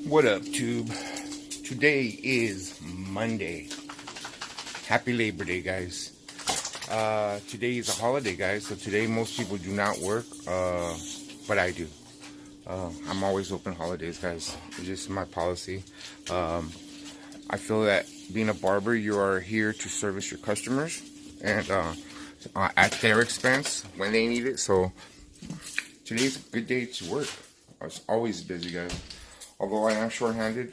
What up, Tube? Today is Monday. Happy Labor Day, guys. Today is a holiday, guys, so today most people do not work, but I do. I'm always open holidays, guys. It's just my policy. I feel that being a barber, you are here to service your customers and at their expense when they need it. So today's a good day to work. I was always busy, guys. Although I am short-handed,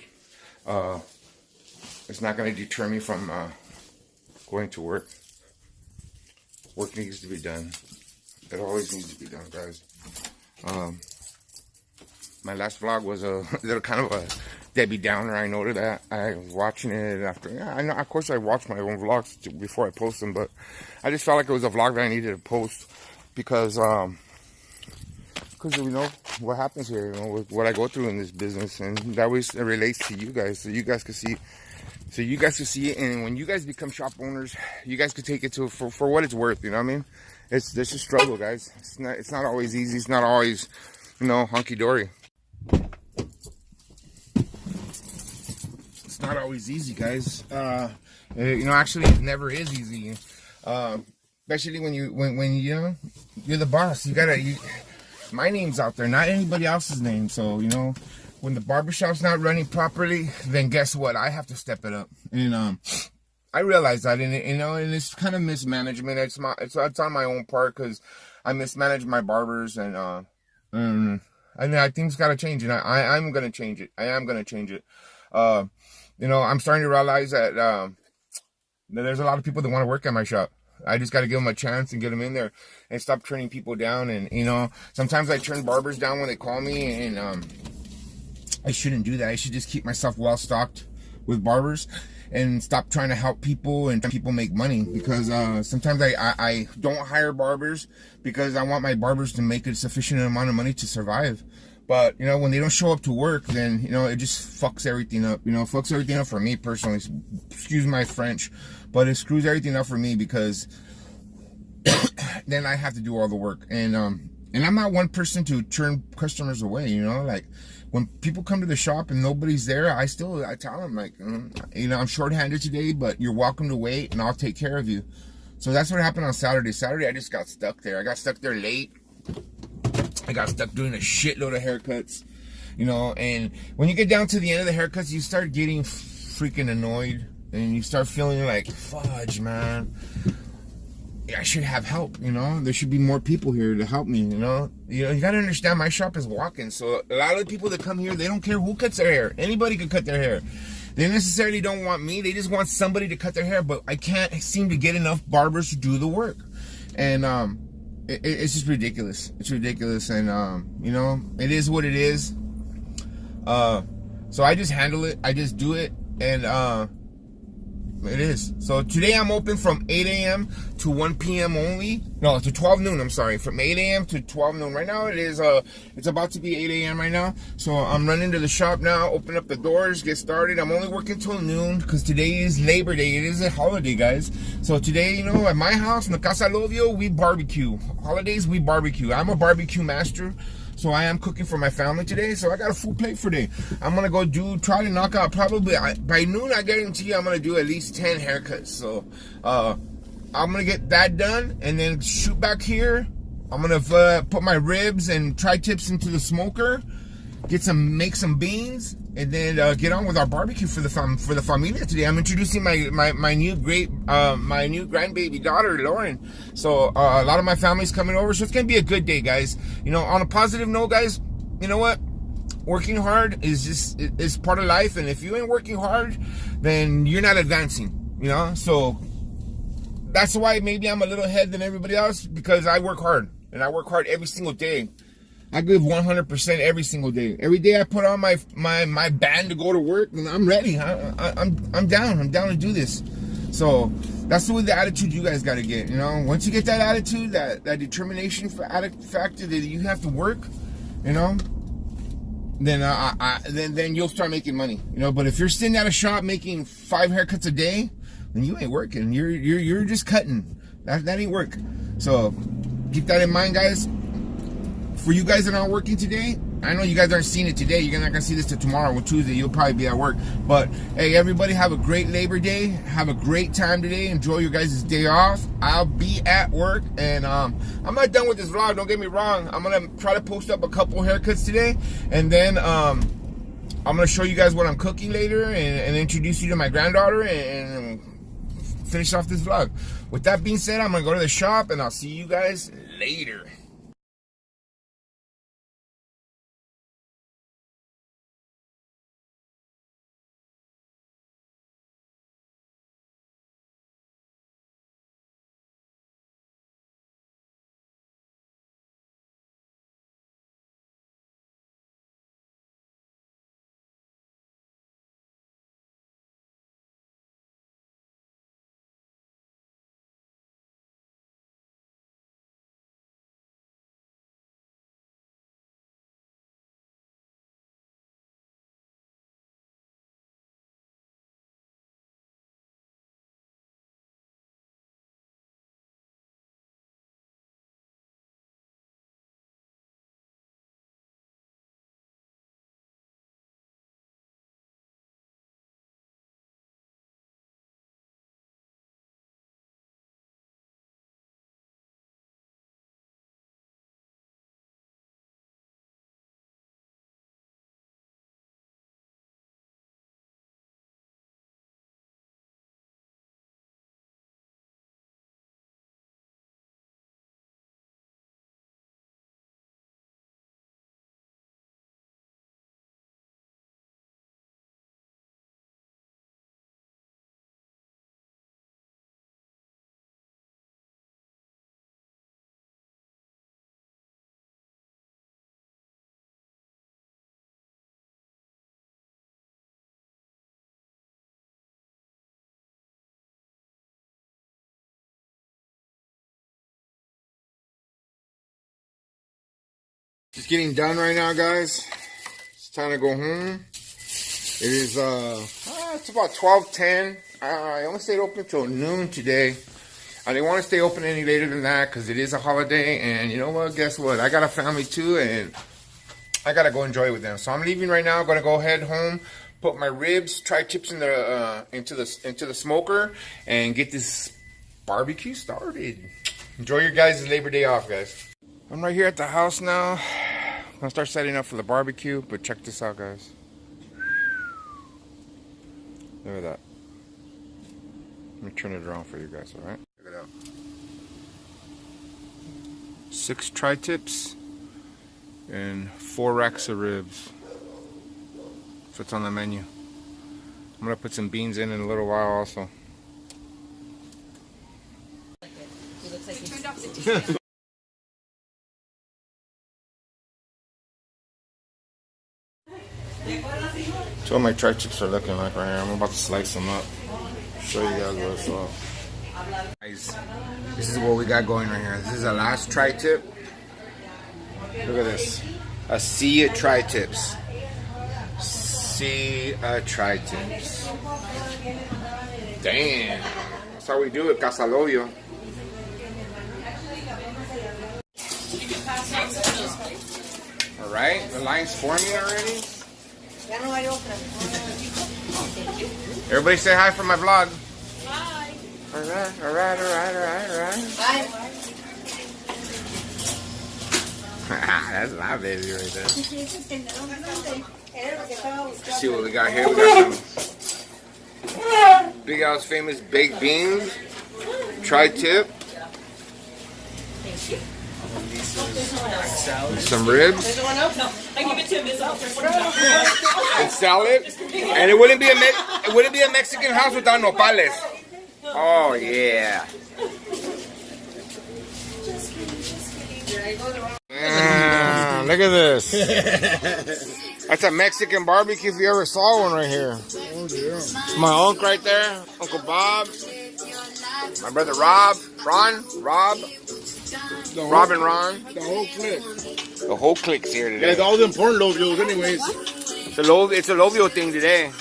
it's not going to deter me from going to work. Work needs to be done. It always needs to be done, guys. My last vlog was a little kind of a Debbie Downer. I noted that. I was watching it after. Yeah, I know. Of course, I watch my own vlogs before I post them, but I just felt like it was a vlog that I needed to post because you know what happens here, you know, with what I go through in this business, and that always relates to you guys, so you guys can see. So you guys can see it, and when you guys become shop owners, you guys could take it to for what it's worth. You know what I mean? It's a struggle, guys. It's not always easy. It's not always, you know, hunky dory. It's not always easy, guys. You know, actually, it never is easy. Especially when you know you're the boss. My name's out there, not anybody else's name. So you know, when the barbershop's not running properly, then guess what? I have to step it up. And I realize that, and you know, and it's kind of mismanagement. It's on my own part because I mismanage my barbers, and I things got to change, and I'm gonna change it. I am gonna change it. You know, I'm starting to realize that there's a lot of people that want to work at my shop. I just got to give them a chance and get them in there and stop turning people down. And, you know, sometimes I turn barbers down when they call me, and I shouldn't do that. I should just keep myself well stocked with barbers and stop trying to help people and people make money, because sometimes I don't hire barbers because I want my barbers to make a sufficient amount of money to survive. But, you know, when they don't show up to work, then, you know, it just fucks everything up. You know, it fucks everything up for me personally. Excuse my French. But it screws everything up for me because then I have to do all the work. And I'm not one person to turn customers away, you know. Like, when people come to the shop and nobody's there, I tell them, like, you know, I'm short-handed today, but you're welcome to wait, and I'll take care of you. So that's what happened on Saturday. Saturday, I just got stuck there. I got stuck there late. I got stuck doing a shitload of haircuts, you know, and when you get down to the end of the haircuts, you start getting freaking annoyed, and you start feeling like, fudge, man, I should have help, you know, there should be more people here to help me, you know, you got to understand, my shop is walking, so a lot of the people that come here, they don't care who cuts their hair. Anybody can cut their hair. They necessarily don't want me, they just want somebody to cut their hair, but I can't seem to get enough barbers to do the work, and it's just ridiculous. It's ridiculous, and you know, it is what it is. So I just handle it. I just do it, and it is. So today I'm open from 8 a.m. to 1 p.m. only. No, to 12 noon. I'm sorry, from 8 a.m. to 12 noon. Right now it is. It's about to be 8 a.m. right now. So I'm running to the shop now. Open up the doors. Get started. I'm only working till noon because today is Labor Day. It is a holiday, guys. So today, you know, at my house in the Casa Lovio, we barbecue. Holidays, we barbecue. I'm a barbecue master. So I am cooking for my family today. So I got a full plate for today. I'm going to go try to knock out probably, by noon, I guarantee you I'm going to do at least 10 haircuts. So I'm going to get that done and then shoot back here. I'm going to put my ribs and tri-tips into the smoker. Make some beans, and then get on with our barbecue for the familia today. I'm introducing my new grandbaby daughter, Lauren. So a lot of my family's coming over, so it's gonna be a good day, guys. You know, on a positive note, guys, you know what? Working hard is part of life, and if you ain't working hard, then you're not advancing. You know, so that's why maybe I'm a little ahead than everybody else, because I work hard, and I work hard every single day. I give 100% every single day. Every day I put on my band to go to work, and I'm ready. I'm down. I'm down to do this. So that's the attitude you guys got to get. You know, once you get that attitude, that determination factor that you have to work, you know, then then you'll start making money. You know, but if you're sitting at a shop making 5 haircuts a day, then you ain't working. You're just cutting. That ain't work. So keep that in mind, guys. For you guys that aren't working today, I know you guys aren't seeing it today. You're not gonna see this till tomorrow or Tuesday. You'll probably be at work. But hey, everybody, have a great Labor Day. Have a great time today. Enjoy your guys' day off. I'll be at work, and I'm not done with this vlog. Don't get me wrong. I'm gonna try to post up a couple haircuts today, and then I'm gonna show you guys what I'm cooking later, and introduce you to my granddaughter, and finish off this vlog. With that being said, I'm gonna go to the shop, and I'll see you guys later. Just getting done right now, guys. It's time to go home. It is it's about 12:10. I only stayed open till noon today. I didn't want to stay open any later than that because it is a holiday, and you know what? Guess what? I got a family too, and I gotta go enjoy it with them. So I'm leaving right now. I'm gonna go head home, put my ribs, tri-tips in the into the smoker, and get this barbecue started. Enjoy your guys' Labor Day off, guys. I'm right here at the house now. I'm gonna start setting up for the barbecue, but check this out, guys. Look at that. Let me turn it around for you guys, alright? Check it out. 6 tri-tips and 4 racks of ribs. That's what's on the menu. I'm gonna put some beans in a little while also. He looks like he turned off the TV. So what my tri-tips are looking like right here. I'm about to slice them up. Show you guys what's up. Guys, this is what we got going right here. This is the last tri-tip. Look at this. A sea of tri-tips. Sea of tri-tips. Damn. That's how we do it, Casalobio. Alright, the line's forming already. Everybody say hi for my vlog. Hi. Alright. Hi. That's my baby right there. Let's see what we got here. We got some Big Al's famous baked beans, tri-tip, some ribs, and salad. And it wouldn't be a Mexican house without nopales. Oh yeah. Look at this. That's a Mexican barbecue if you ever saw one right here. It's my uncle right there, Uncle Bob. My brother Rob, Braun, Rob and Ron. The whole clique. The whole clique's here today. Yeah, all the important lovios anyways. It's a Lovio thing today.